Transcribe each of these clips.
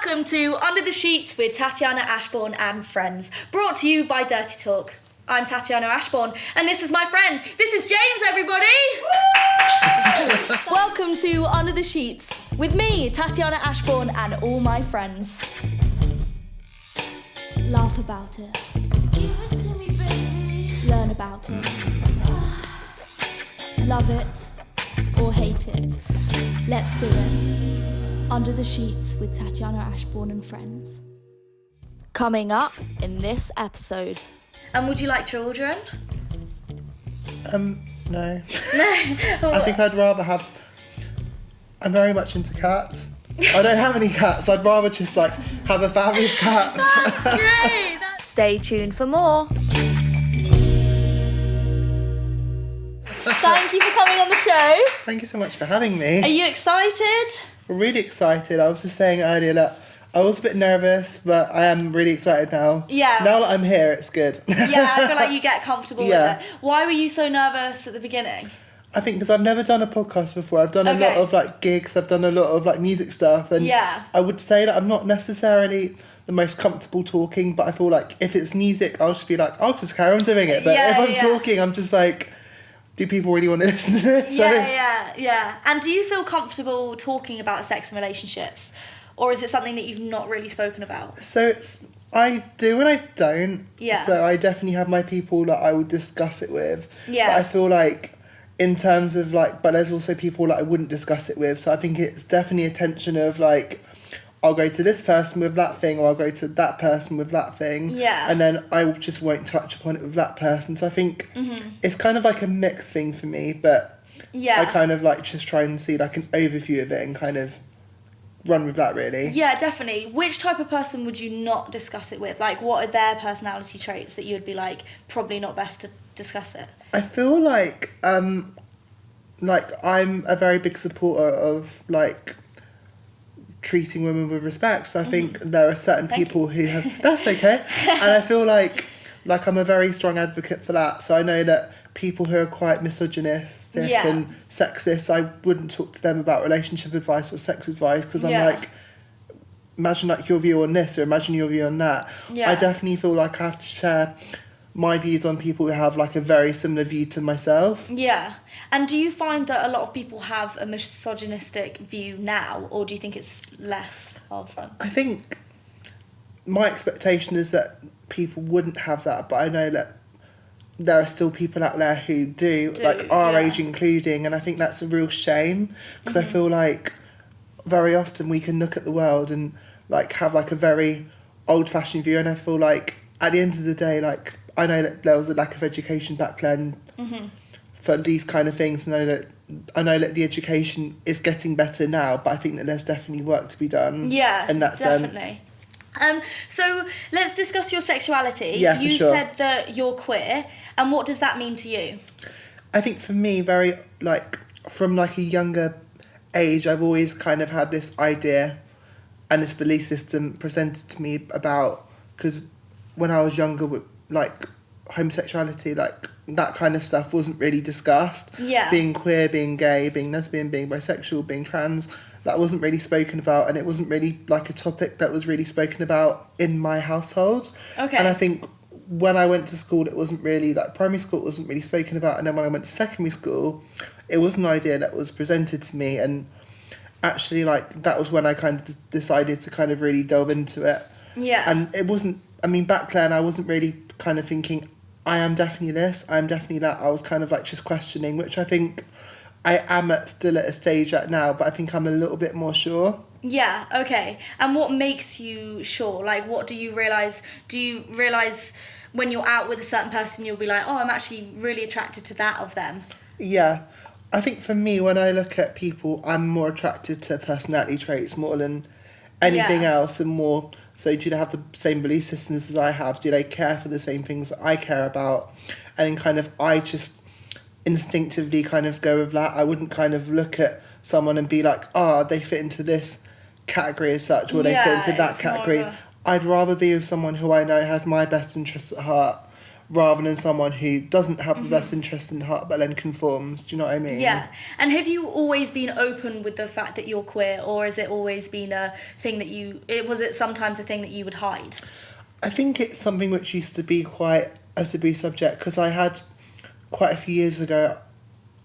Welcome to Under the Sheets with Tatiana Ashbourne and friends, brought to you by Dirty Talk. I'm Tatiana Ashbourne, and this is my friend. This is James, everybody! Welcome to Under the Sheets with me, Tatiana Ashbourne, and all my friends. Laugh about it. Give it to me, baby. Learn about it. Love it or hate it. Let's do it. Under the Sheets with Tatiana Ashbourne and friends. Coming up in this episode. And would you like children? No. No. I think I'd rather have... I'm very much into cats. I don't have any cats. I'd rather just have a family of cats. That's great. Stay tuned for more. Thank you for coming on the show. Thank you so much for having me. Are you excited? I'm really excited. I was just saying earlier that I was a bit nervous, but I am really excited now. Yeah. Now that I'm here, it's good. Yeah, I feel like you get comfortable with it. Why were you so nervous at the beginning? I think because I've never done a podcast before. I've done a lot of gigs. I've done a lot of music stuff, and I would say that I'm not necessarily the most comfortable talking, but I feel like if it's music, I'll just be I'll just carry on doing it. But if I'm talking, I'm just do people really want to listen to this? Yeah. And do you feel comfortable talking about sex and relationships? Or is it something that you've not really spoken about? So I do and I don't. Yeah. So I definitely have my people that I would discuss it with. Yeah. But I feel in terms of but there's also people that I wouldn't discuss it with. So I think it's definitely a tension of I'll go to this person with that thing, or I'll go to that person with that thing. Yeah. And then I just won't touch upon it with that person. So I think it's kind of a mixed thing for me, but I kind of just try and see an overview of it and kind of run with that, really. Yeah, definitely. Which type of person would you not discuss it with? What are their personality traits that you would be probably not best to discuss it? I feel I'm a very big supporter of treating women with respect. So I think there are certain people who have... That's okay. And I feel I'm a very strong advocate for that. So I know that people who are quite misogynistic and sexist, I wouldn't talk to them about relationship advice or sex advice, because I'm imagine your view on this or imagine your view on that. Yeah. I definitely feel I have to share my views on people who have a very similar view to myself. Yeah. And do you find that a lot of people have a misogynistic view now, or do you think it's less of them? I think my expectation is that people wouldn't have that, but I know that there are still people out there who do our age including, and I think that's a real shame, because I feel very often we can look at the world and have a very old-fashioned view, and I feel at the end of the day, I know that there was a lack of education back then for these kind of things, and I know that the education is getting better now, but I think that there's definitely work to be done. Yeah, in that definitely. sense. So let's discuss your sexuality. Yeah, you said that you're queer, and what does that mean to you? I think for me, very from a younger age, I've always kind of had this idea and this belief system presented to me about, because when I was younger, with homosexuality, that kind of stuff wasn't really discussed. Yeah. Being queer, being gay, being lesbian, being bisexual, being trans, that wasn't really spoken about, and it wasn't really a topic that was really spoken about in my household. Okay. And I think when I went to school, it wasn't really, primary school, it wasn't really spoken about, and then when I went to secondary school, it was an idea that was presented to me, and actually that was when I kind of decided to kind of really delve into it. Yeah. And it wasn't, back then I wasn't really kind of thinking, I am definitely this, I am definitely that. I was kind of just questioning, which I think I am still at a stage at now, but I think I'm a little bit more sure. Yeah, okay. And what makes you sure? What do you realise? Do you realise when you're out with a certain person, you'll be oh, I'm actually really attracted to that of them? Yeah. I think for me, when I look at people, I'm more attracted to personality traits more than anything else, and more... So do they have the same belief systems as I have? Do they care for the same things that I care about? And then kind of I just instinctively kind of go with that. I wouldn't kind of look at someone and be they fit into this category as such, or they fit into that category. I'd rather be with someone who I know has my best interests at heart, rather than someone who doesn't have the best interest in heart but then conforms. Do you know what I mean? Yeah. And have you always been open with the fact that you're queer, or has it always been a thing that was it sometimes a thing that you would hide? I think it's something which used to be quite a taboo subject, because I had quite a few years ago,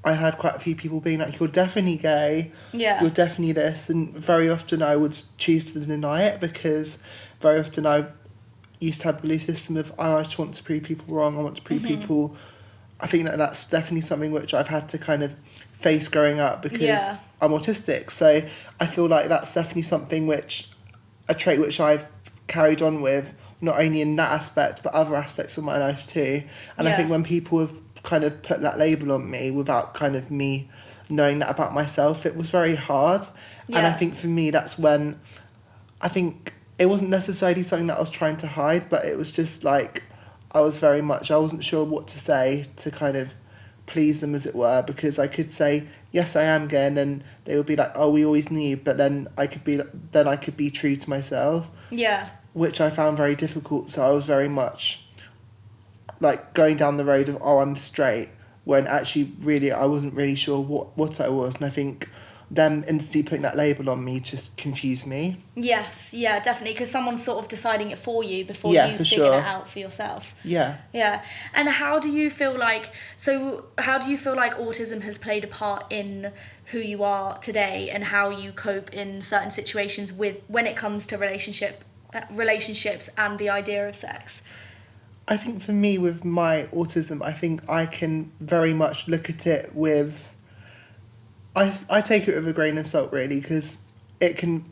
I had quite a few people being like, you're definitely gay, you're definitely this, and very often I would choose to deny it, because very often I used to have the belief system of, oh, I just want to prove people wrong, I want to prove people. I think that that's definitely something which I've had to kind of face growing up, because I'm autistic. So I feel like that's definitely something a trait which I've carried on with, not only in that aspect, but other aspects of my life too. And I think when people have kind of put that label on me without kind of me knowing that about myself, it was very hard. And I think for me, that's when, I think it wasn't necessarily something that I was trying to hide, but it was just like, I wasn't sure what to say to kind of please them, as it were, because I could say, yes, I am gay, and then they would be like, oh, we always knew, but then I could be true to myself. Yeah. Which I found very difficult. So I was very much like going down the road of, oh, I'm straight, when actually really I wasn't really sure what I was. And I think them instantly putting that label on me just confused me. Yes, yeah, definitely, because someone's sort of deciding it for you before you figure it out for yourself. Yeah. Yeah. And how do you feel like autism has played a part in who you are today, and how you cope in certain situations when it comes to relationships and the idea of sex? I think for me, with my autism, I think I can very much look at it with... I take it with a grain of salt, really, because it can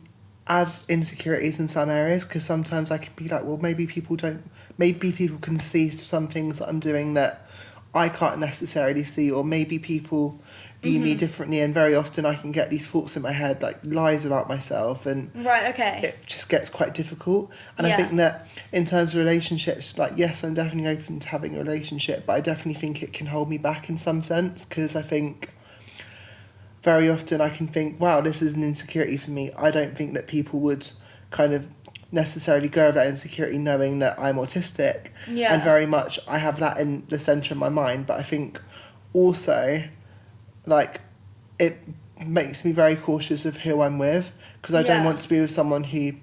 add insecurities in some areas, because sometimes I can be like, well, maybe people can see some things that I'm doing that I can't necessarily see, or maybe people view me differently, and very often I can get these thoughts in my head, like lies about myself, and it just gets quite difficult. And I think that in terms of relationships, like, yes, I'm definitely open to having a relationship, but I definitely think it can hold me back in some sense, because I think very often I can think, wow, this is an insecurity for me. I don't think that people would kind of necessarily go over that insecurity knowing that I'm autistic. Yeah. And very much I have that in the centre of my mind. But I think also, like, it makes me very cautious of who I'm with, because I don't want to be with someone who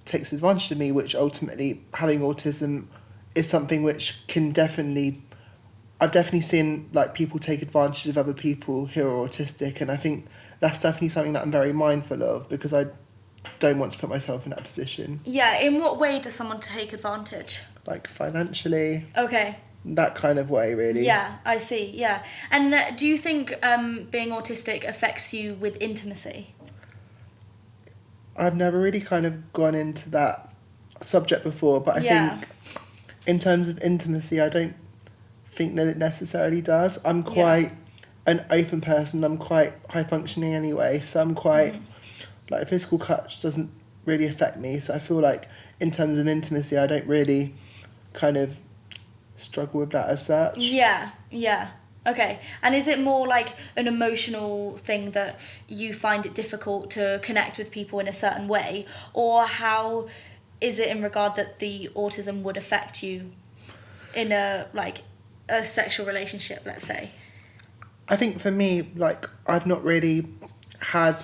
takes advantage of me, which ultimately, having autism is something which can definitely... I've definitely seen, like, people take advantage of other people who are autistic, and I think that's definitely something that I'm very mindful of, because I don't want to put myself in that position. Yeah, in what way does someone take advantage? Like, financially. Okay. That kind of way, really. Yeah, I see, yeah. And do you think being autistic affects you with intimacy? I've never really kind of gone into that subject before, but I think in terms of intimacy, I don't think that it necessarily does. I'm quite an open person. I'm quite high functioning anyway, so I'm quite like, a physical touch doesn't really affect me. So I feel like in terms of intimacy, I don't really kind of struggle with that as such. Yeah. Okay. And is it more like an emotional thing that you find it difficult to connect with people in a certain way, or how is it in regard that the autism would affect you in a sexual relationship, let's say? I think for me, like, I've not really had,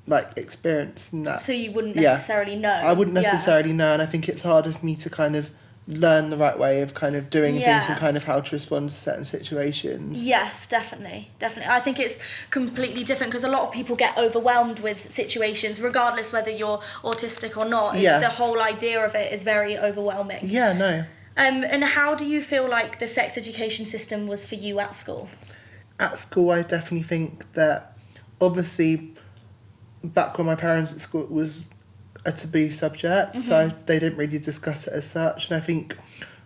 like, experience in that. So you wouldn't necessarily know? I wouldn't necessarily know, and I think it's harder for me to kind of learn the right way of kind of doing things and kind of how to respond to certain situations. Yes, definitely. I think it's completely different, because a lot of people get overwhelmed with situations, regardless whether you're autistic or not. The whole idea of it is very overwhelming. Yeah, no. And how do you feel like the sex education system was for you at school? At school, I definitely think that, obviously, back when my parents at school, it was a taboo subject, so they didn't really discuss it as such. And I think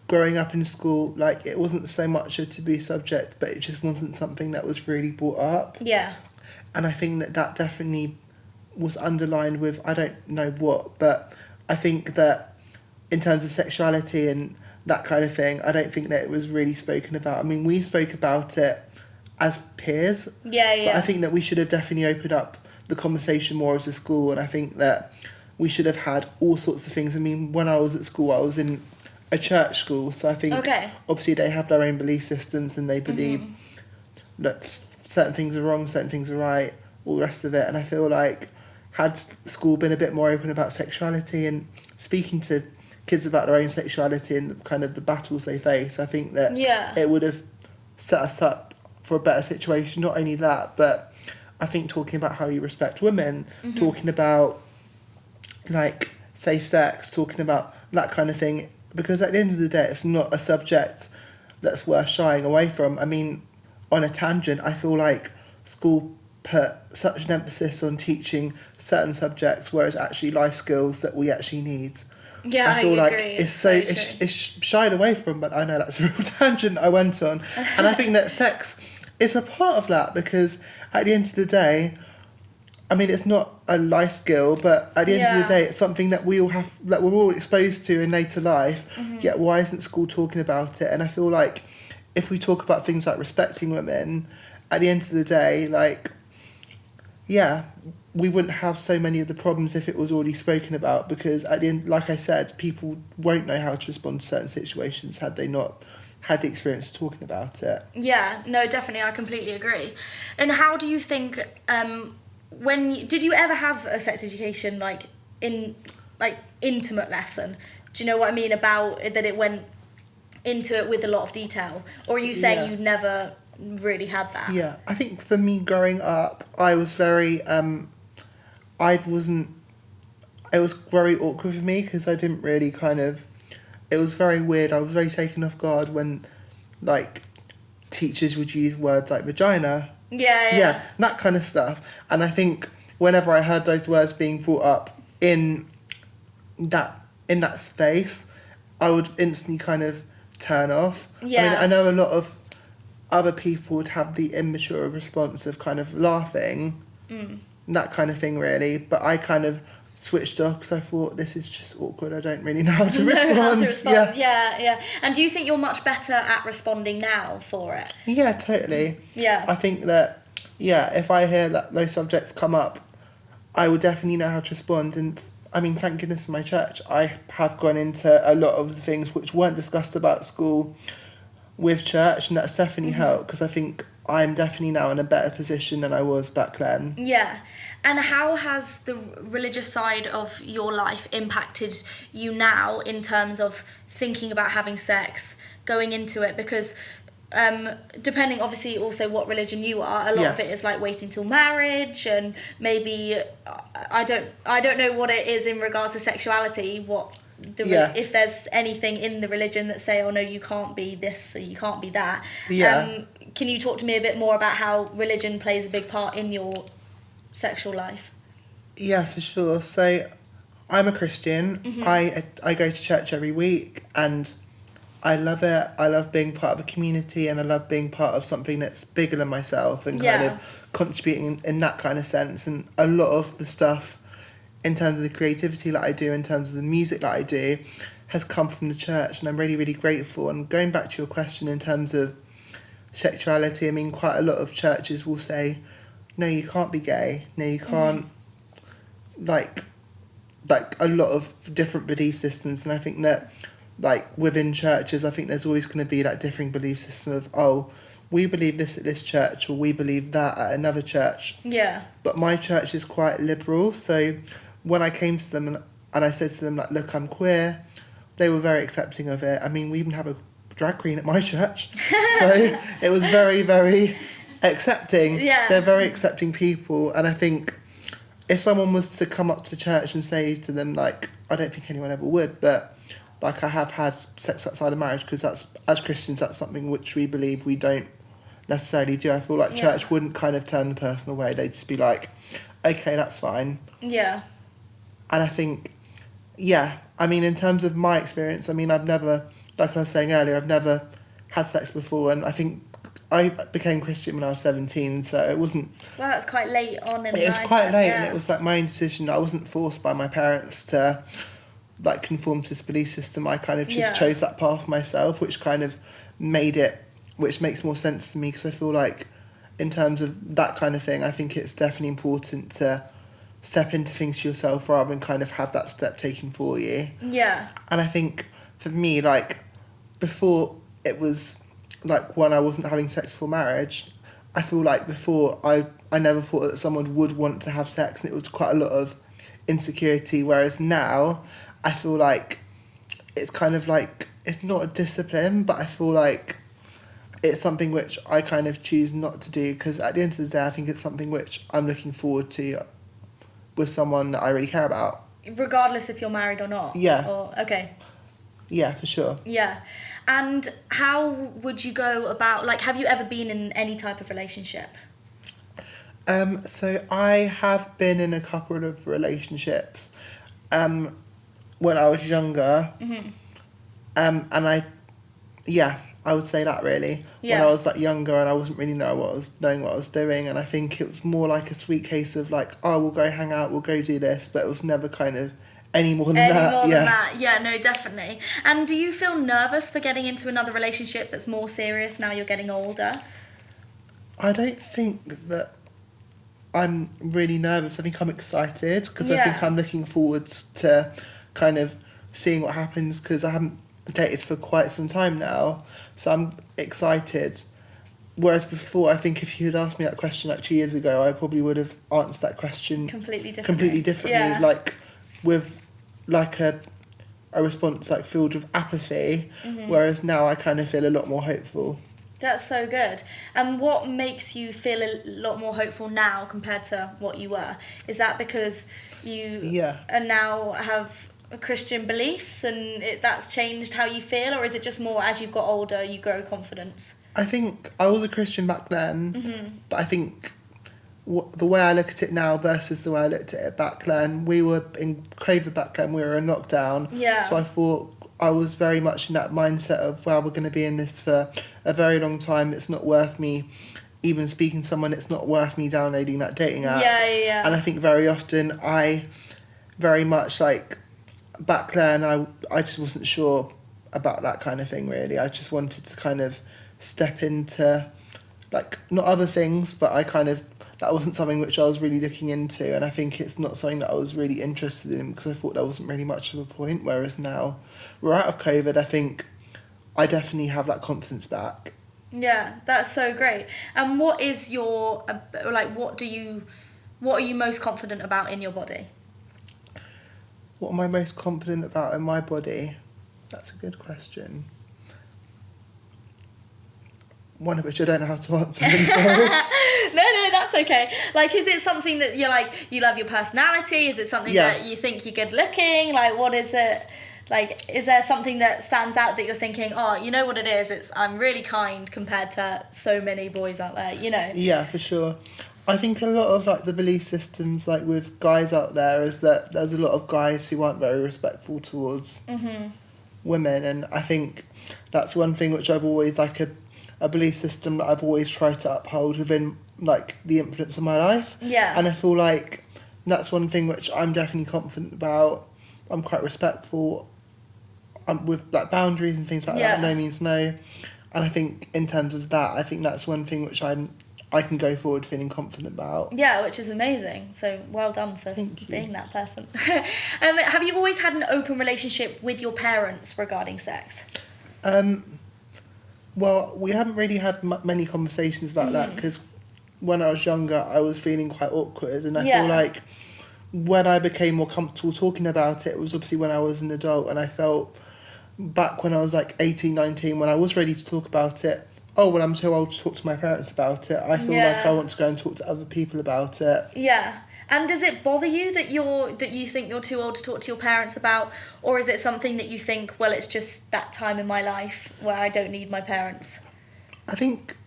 growing up in school, like, it wasn't so much a taboo subject, but it just wasn't something that was really brought up. Yeah. And I think that definitely was underlined with, I don't know what, but I think that in terms of sexuality and that kind of thing, I don't think that it was really spoken about. I mean, we spoke about it as peers. Yeah. But I think that we should have definitely opened up the conversation more as a school, and I think that we should have had all sorts of things. I mean, when I was at school, I was in a church school, so I think obviously they have their own belief systems and they believe that certain things are wrong, certain things are right, all the rest of it. And I feel like had school been a bit more open about sexuality and speaking to kids about their own sexuality and kind of the battles they face, I think that it would have set us up for a better situation. Not only that, but I think talking about how you respect women, talking about like safe sex, talking about that kind of thing, because at the end of the day it's not a subject that's worth shying away from. I mean, on a tangent, I feel like school put such an emphasis on teaching certain subjects, whereas actually life skills that we actually need. Yeah, I feel like agree. it's shied away from, but I know that's a real tangent I went on. And I think that sex is a part of that, because at the end of the day, I mean, it's not a life skill, but at the end of the day, it's something that we all have, that we're all exposed to in later life. Yet why isn't school talking about it? And I feel like if we talk about things like respecting women, at the end of the day, like, yeah, we wouldn't have so many of the problems if it was already spoken about, because at the end, like I said, people won't know how to respond to certain situations had they not had the experience of talking about it. Yeah, no, definitely, I completely agree. And how do you think, did you ever have a sex education, like, intimate lesson? Do you know what I mean, about that it went into it with a lot of detail? Or are you saying you never really had that? Yeah, I think for me growing up, I was very, it was very awkward for me, because I didn't really it was very weird. I was very taken off guard when, like, teachers would use words like vagina. Yeah, that kind of stuff. And I think whenever I heard those words being brought up in that space, I would instantly kind of turn off. Yeah. I mean, I know a lot of other people would have the immature response of kind of laughing, that kind of thing, really. But I kind of switched off because I thought, this is just awkward. I don't really know how to respond. Yeah. And do you think you're much better at responding now for it? Yeah, totally. Yeah. I think that, if I hear that those subjects come up, I will definitely know how to respond. And I mean, thank goodness in my church, I have gone into a lot of the things which weren't discussed about school with church, and that's definitely helped, because I think I'm definitely now in a better position than I was back then. Yeah. And how has the religious side of your life impacted you now in terms of thinking about having sex, going into it? Because depending obviously also what religion you are, a lot of it is like waiting till marriage, and maybe I don't know what it is in regards to sexuality, if there's anything in the religion that say, oh no, you can't be this or you can't be that. Can you talk to me a bit more about how religion plays a big part in your sexual life? Yeah, for sure. So I'm a Christian. I go to church every week, and I love it. I love being part of a community, and I love being part of something that's bigger than myself and kind of contributing in that kind of sense. And a lot of the stuff in terms of the creativity that I do, in terms of the music that I do, has come from the church, and I'm really, really grateful. And going back to your question in terms of sexuality, I mean, quite a lot of churches will say, no, you can't be gay, no, you can't, like a lot of different belief systems. And I think that, like, within churches, I think there's always going to be that differing belief system of, oh, we believe this at this church, or we believe that at another church. Yeah. But my church is quite liberal, so when I came to them and I said to them, like, look, I'm queer, they were very accepting of it. I mean, we even have a drag queen at my church. So it was very, very accepting. Yeah. They're very accepting people. And I think if someone was to come up to church and say to them, like, I don't think anyone ever would, but, like, I have had sex outside of marriage, because that's, as Christians, that's something which we believe we don't necessarily do. I feel like church wouldn't kind of turn the person away. They'd just be like, okay, that's fine. Yeah. And I think, I mean, in terms of my experience, I mean, I've never, like I was saying earlier, I've never had sex before, and I think I became Christian when I was 17, so it wasn't... Well, that's quite late on in life. It was quite late, and it was like my own decision. I wasn't forced by my parents to, like, conform to this belief system. I kind of just chose that path myself, which kind of which makes more sense to me, because I feel like in terms of that kind of thing, I think it's definitely important to step into things yourself rather than kind of have that step taken for you. Yeah. And I think for me, like, before it was, like, when I wasn't having sex before marriage, I feel like before I never thought that someone would want to have sex, and it was quite a lot of insecurity, whereas now I feel like it's kind of like, it's not a discipline, but I feel like it's something which I kind of choose not to do, because at the end of the day I think it's something which I'm looking forward to with someone that I really care about. Regardless if you're married or not? Yeah. Or, okay. Yeah, for sure. Yeah. And how would you go about, like, have you ever been in any type of relationship? So I have been in a couple of relationships when I was younger. Mm-hmm. And I would say that really. Yeah. When I was like younger and I wasn't really knowing what I was doing, and I think it was more like a sweet case of like, oh, we'll go hang out, we'll go do this, but it was never kind of any more than that. Yeah, no, definitely. And do you feel nervous for getting into another relationship that's more serious now you're getting older? I don't think that I'm really nervous. I think I'm excited, because I think I'm looking forward to kind of seeing what happens, because I haven't dated for quite some time now, so I'm excited. Whereas before, I think if you had asked me that question like 2 years ago, I probably would have answered that question completely differently, yeah. like with like a response like filled with apathy. Mm-hmm. Whereas now I kind of feel a lot more hopeful. That's so good. And what makes you feel a lot more hopeful now compared to what you were? Is that because you are now have Christian beliefs and that's changed how you feel, or is it just more as you've got older you grow confidence? I think I was a Christian back then, mm-hmm. but I think the way I look at it now versus the way I looked at it back then, we were in COVID back then, we were in lockdown. Yeah. So I thought I was very much in that mindset of, well, we're going to be in this for a very long time. It's not worth me even speaking to someone. It's not worth me downloading that dating app. Yeah. And I think very often I very much like back then I just wasn't sure about that kind of thing really. I just wanted to kind of step into like not other things, but that wasn't something which I was really looking into, and I think it's not something that I was really interested in because I thought there wasn't really much of a point. Whereas now we're out of COVID, I think I definitely have that confidence back. Yeah, that's so great. And what is your what are you most confident about in your body? What am I most confident about in my body? That's a good question. One of which I don't know how to answer. I'm really sorry. No, that's okay. Like, is it something that you're like, you love your personality? Is it something that you think you're good looking? Like, what is it? Like, is there something that stands out that you're thinking, oh, you know what it is? I'm really kind compared to so many boys out there, you know? Yeah, for sure. I think a lot of like the belief systems like with guys out there is that there's a lot of guys who aren't very respectful towards mm-hmm. women, and I think that's one thing which I've always like a belief system that I've always tried to uphold within like the influence of my life. Yeah. And I feel like that's one thing which I'm definitely confident about. I'm quite respectful. I'm with like boundaries and things like that. No means no. And I think in terms of that, I think that's one thing which I can go forward feeling confident about. Yeah, which is amazing. So well done for being that person. Have you always had an open relationship with your parents regarding sex? Well, we haven't really had many conversations about that because when I was younger, I was feeling quite awkward, and I feel like when I became more comfortable talking about it was obviously when I was an adult, and I felt back when I was like 18, 19, when I was ready to talk about it, oh, well, I'm too old to talk to my parents about it. I feel like I want to go and talk to other people about it. Yeah. And does it bother you that you think you're too old to talk to your parents about, or is it something that you think, well, it's just that time in my life where I don't need my parents? I think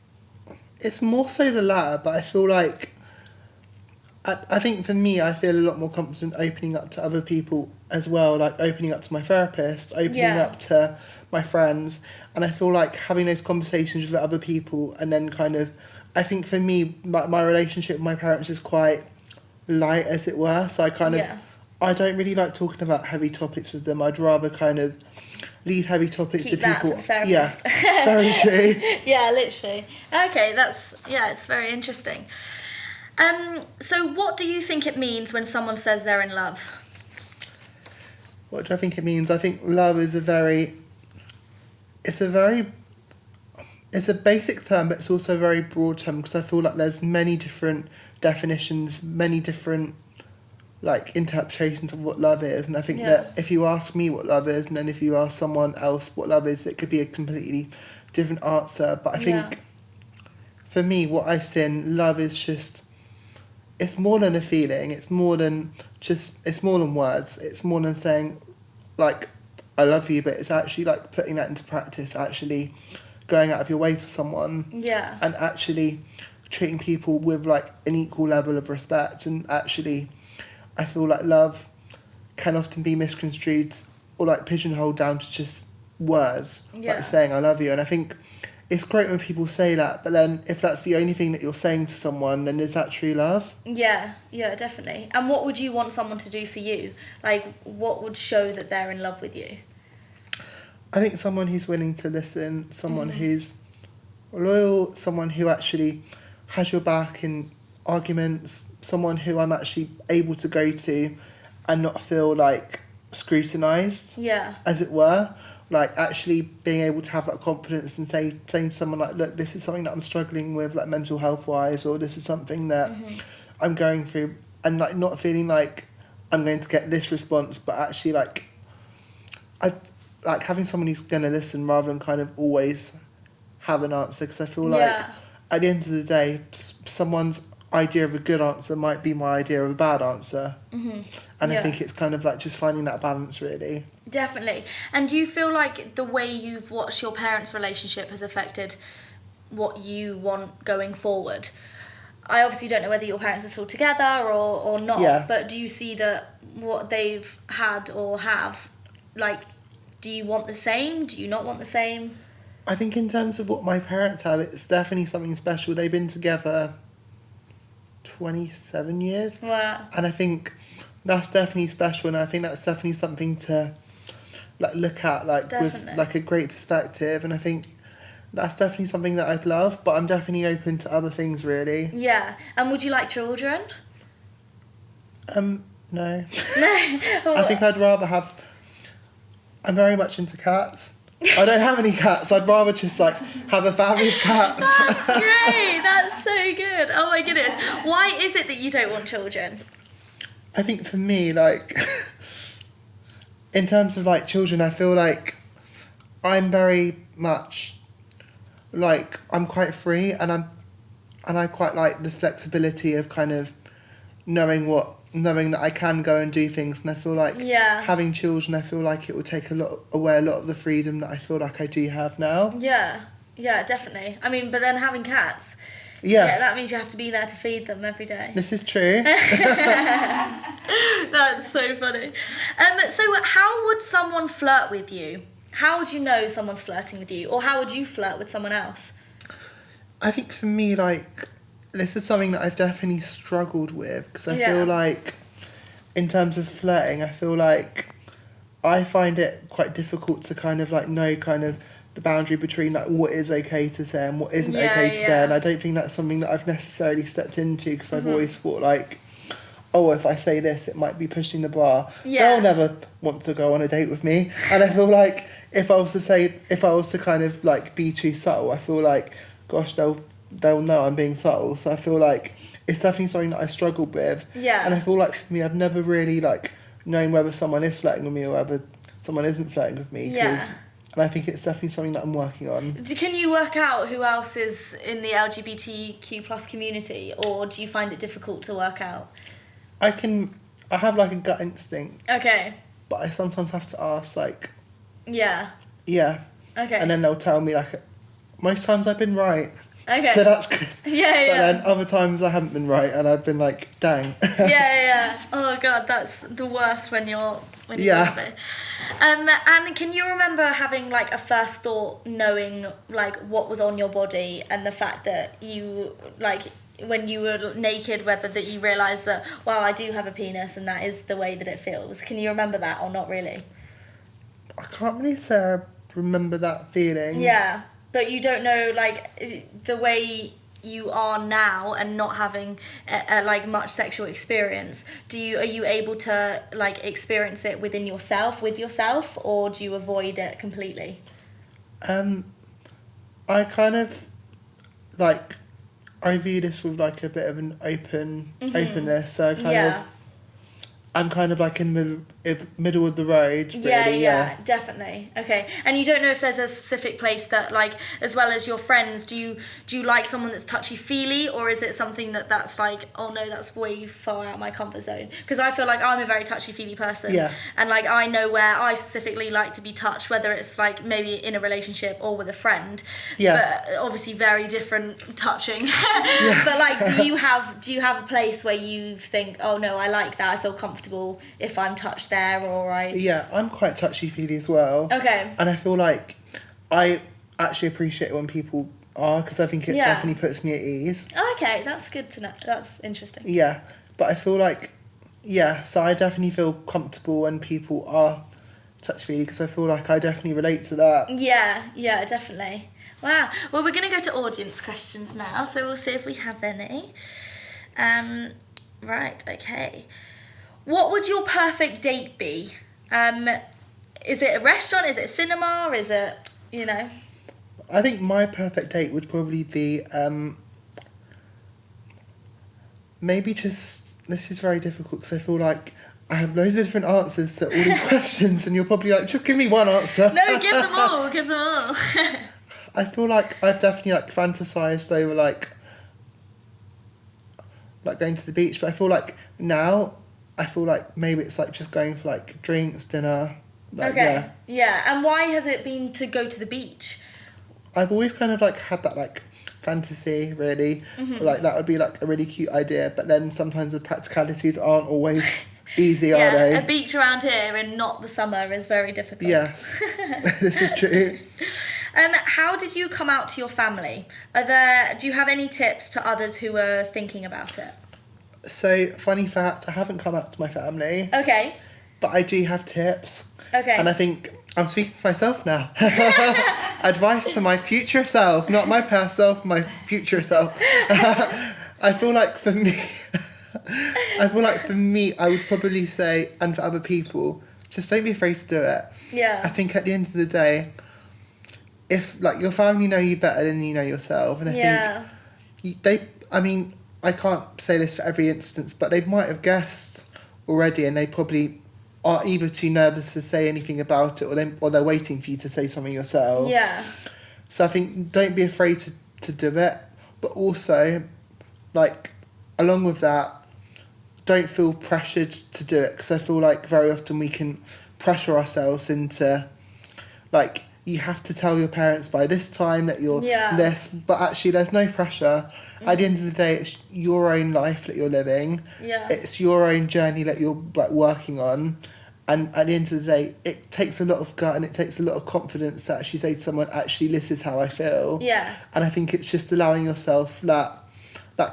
it's more so the latter, but I feel like I think for me, I feel a lot more confident opening up to other people as well, like opening up to my therapist, opening up to my friends, and I feel like having those conversations with other people, and then kind of, I think for me, my relationship with my parents is quite light, as it were, so I kind of, I don't really like talking about heavy topics with them. I'd rather kind of leave heavy topics Keep to people. For the therapist. Yeah, very true. Yeah, literally. Okay, it's very interesting. So what do you think it means when someone says they're in love? What do I think it means? I think love is a very it's a basic term, but it's also a very broad term, because I feel like there's many different definitions, many different like interpretations of what love is. And I think that if you ask me what love is, and then if you ask someone else what love is, it could be a completely different answer. But I think for me, what I've seen, love is just, it's more than a feeling. It's more than words. It's more than saying like I love you, but it's actually like putting that into practice, actually going out of your way for someone, and actually treating people with like an equal level of respect. And actually, I feel like love can often be misconstrued or like pigeonholed down to just words, like saying I love you. And I think it's great when people say that, but then if that's the only thing that you're saying to someone, then is that true love? Yeah, definitely. And what would you want someone to do for you? Like, what would show that they're in love with you? I think someone who's willing to listen, someone who's loyal, someone who actually has your back in arguments, someone who I'm actually able to go to and not feel like scrutinised, as it were. Like actually being able to have that confidence and saying to someone like, look, this is something that I'm struggling with, like mental health wise, or this is something that I'm going through, and like not feeling like I'm going to get this response, but actually like I like having someone who's going to listen rather than kind of always have an answer, because I feel like at the end of the day, someone's idea of a good answer might be my idea of a bad answer. And I think it's kind of like just finding that balance, really. Definitely. And do you feel like the way you've watched your parents' relationship has affected what you want going forward? I obviously don't know whether your parents are still together or not, but do you see that what they've had or have, like, do you want the same? Do you not want the same? I think in terms of what my parents have, it's definitely something special. They've been together 27 years. Wow. And I think that's definitely special, and I think that's definitely something to like look at like with like a great perspective. And I think that's definitely something that I'd love, but I'm definitely open to other things, really. Yeah. And would you like children? No. No. I think I'd rather have... I'm very much into cats. I don't have any cats. I'd rather just like have a family of cats. That's great. That's so good. Oh my goodness. Why is it that you don't want children? I think for me, like, in terms of like children, I feel like I'm very much like I'm quite free, and I quite like the flexibility of kind of knowing that I can go and do things. And I feel like having children, I feel like it would take away a lot of the freedom that I feel like I do have now. Yeah, definitely. I mean, but then having cats, yes. that means you have to be there to feed them every day. This is true. That's so funny. So how would someone flirt with you? How would you know someone's flirting with you? Or how would you flirt with someone else? I think for me, like, this is something that I've definitely struggled with, because I feel like in terms of flirting, I feel like I find it quite difficult to kind of like know kind of the boundary between like what is okay to say and what isn't okay to say. And I don't think that's something that I've necessarily stepped into, because I've always thought like, oh, if I say this, it might be pushing the bar. They'll never want to go on a date with me. And I feel like if I was to kind of like be too subtle, I feel like, gosh, they'll know I'm being subtle. So I feel like it's definitely something that I struggled with. Yeah. And I feel like for me, I've never really like known whether someone is flirting with me or whether someone isn't flirting with me. And I think it's definitely something that I'm working on. Can you work out who else is in the LGBTQ plus community, or do you find it difficult to work out? I have like a gut instinct. Okay. But I sometimes have to ask like... Yeah. Yeah. Okay. And then they'll tell me like... Most times I've been right. Okay. So that's good. Yeah. But then other times I haven't been right, and I've been like, dang. Yeah. Oh God, that's the worst when you're and can you remember having like a first thought, knowing like what was on your body, and the fact that you like when you were naked, whether that you realised that, wow, I do have a penis and that is the way that it feels? Can you remember that, or not really? I can't really say I remember that feeling. Yeah, but you don't know like the way you are now and not having like much sexual experience. Are you able to like experience it with yourself, or do you avoid it completely? I kind of, like, I view this with, like, a bit of an openness, so I'm kind of, like, in the middle of the road, really, yeah, definitely. Okay. And you don't know if there's a specific place that, like, as well as your friends, do you like someone that's touchy-feely, or is it something that's like, oh no, that's way far out of my comfort zone? Because I feel like I'm a very touchy-feely person. Yeah. And, like, I know where I specifically like to be touched, whether it's, like, maybe in a relationship or with a friend. Yeah. But obviously very different touching. Yes. But, like, do you have a place where you think, oh no, I like that, I feel comfortable if I'm touched there, or Yeah, I'm quite touchy-feely as well. Okay. And I feel like I actually appreciate it when people are, because I think it definitely puts me at ease. Oh, okay, that's good to know. That's interesting. Yeah, but I feel like, so I definitely feel comfortable when people are touchy-feely, because I feel like I definitely relate to that. Yeah, definitely. Wow. Well, we're going to go to audience questions now, so we'll see if we have any. Right, okay. What would your perfect date be? Is it a restaurant? Is it a cinema? Is it, I think my perfect date would probably be, maybe just, this is very difficult because I feel like I have loads of different answers to all these questions, and you're probably like, just give me one answer. No, give them all. I feel like I've definitely, like, fantasised over, like going to the beach, but I feel like now, maybe it's, like, just going for, like, drinks, dinner. Like, okay. Yeah. And why has it been to go to the beach? I've always kind of, like, had that, like, fantasy, really. Mm-hmm. Like, that would be, like, a really cute idea, but then sometimes the practicalities aren't always easy, are they? Yeah, a beach around here in not the summer is very difficult. Yes, this is true. How did you come out to your family? Do you have any tips to others who are thinking about it? So, funny fact, I haven't come out to my family. Okay. But I do have tips. Okay. And I think I'm speaking for myself now. Advice to my future self, not my past self, my future self. I feel like for me, I would probably say, and for other people, just don't be afraid to do it. Yeah. I think at the end of the day, if, like, your family know you better than you know yourself, and I think I can't say this for every instance, but they might have guessed already, and they probably are either too nervous to say anything about it, or they're waiting for you to say something yourself. Yeah. So I think don't be afraid to do it, but also, like, along with that, don't feel pressured to do it, because I feel like very often we can pressure ourselves into, like, you have to tell your parents by this time that you're this, but actually there's no pressure. At the end of the day, it's your own life that you're living. Yeah. It's your own journey that you're, like, working on. And at the end of the day, it takes a lot of gut and it takes a lot of confidence to actually say to someone, actually, this is how I feel. Yeah. And I think it's just allowing yourself that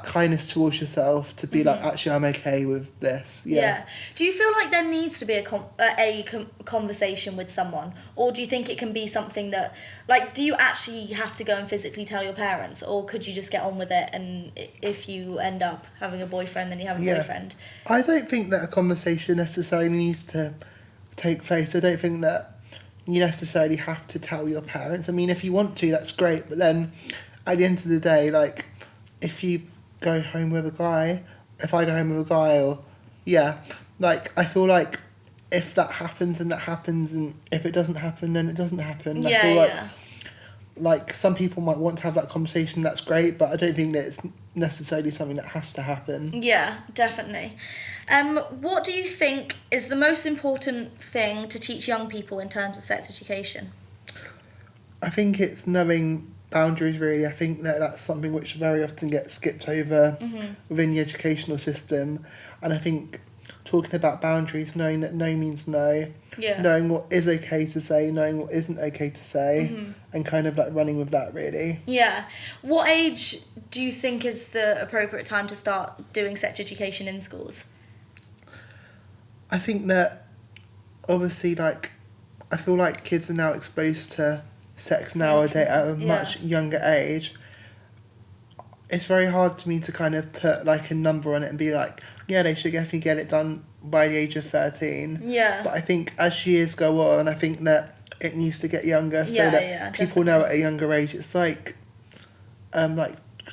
kindness towards yourself to be like, actually, I'm okay with this. Yeah. Do you feel like there needs to be a conversation with someone? Or do you think it can be something that, like, do you actually have to go and physically tell your parents? Or could you just get on with it, and if you end up having a boyfriend, then you have a boyfriend? I don't think that a conversation necessarily needs to take place. I don't think that you necessarily have to tell your parents. I mean, if you want to, that's great. But then at the end of the day, like, if you go home with a guy, if I go home with a guy, or like, I feel like if that happens, then that happens, and if it doesn't happen, then it doesn't happen. I feel like some people might want to have that conversation, that's great, but I don't think that it's necessarily something that has to happen. Yeah, definitely. What do you think is the most important thing to teach young people in terms of sex education? I think it's knowing boundaries, really. I think that that's something which very often gets skipped over within the educational system. And I think talking about boundaries, knowing that no means no, knowing what is okay to say, knowing what isn't okay to say, and kind of, like, running with that, really. Yeah. What age do you think is the appropriate time to start doing sex education in schools? I think that, obviously, like, I feel like kids are now exposed to sex nowadays at a much younger age. It's very hard to me to kind of put, like, a number on it and be like, yeah, they should definitely get it done by the age of 13. Yeah. But I think as years go on, I think that it needs to get younger so that people know at a younger age. It's like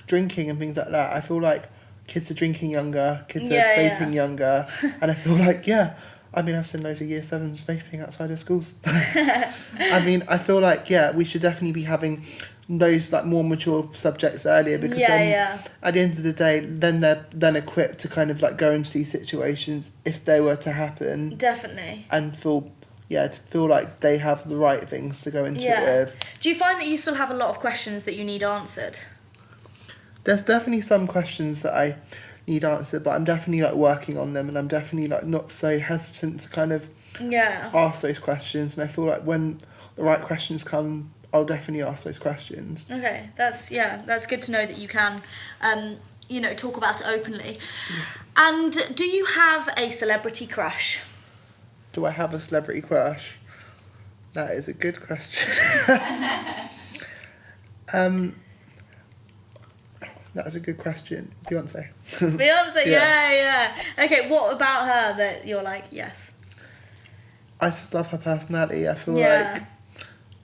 drinking and things like that. I feel like kids are drinking younger, kids are vaping younger, and I feel like, I've seen loads of year 7s vaping outside of schools. I feel like, we should definitely be having those like more mature subjects earlier, because then at the end of the day, then they're then equipped to kind of like go into these situations if they were to happen. Definitely. And to feel like they have the right things to go into it with. Do you find that you still have a lot of questions that you need answered? There's definitely some questions that I need answered, but I'm definitely like working on them, and I'm definitely like not so hesitant to kind of ask those questions. And I feel like when the right questions come, I'll definitely ask those questions. Okay, that's good to know that you can, talk about it openly. Yeah. And do you have a celebrity crush? Do I have a celebrity crush? That is a good question. That was a good question. Beyonce. Beyonce, yeah. Okay, what about her that you're like, yes? I just love her personality. I feel like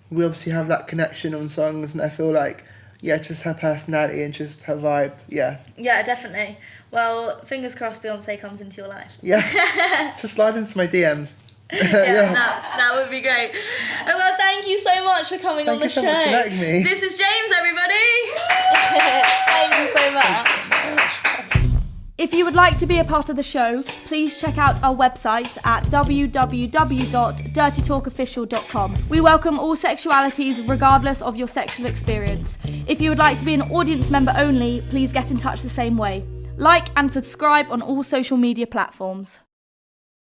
we obviously have that connection on songs, and I feel like, just her personality and just her vibe, Yeah, definitely. Well, fingers crossed Beyonce comes into your life. Yeah, just slide into my DMs. That would be great. Well, thank you so much for coming on the show. Thank you so much for letting me. This is James, everybody. Thank you so much. If you would like to be a part of the show, please check out our website at www.dirtytalkofficial.com. We welcome all sexualities regardless of your sexual experience. If you would like to be an audience member only, please get in touch the same way. Like and subscribe on all social media platforms.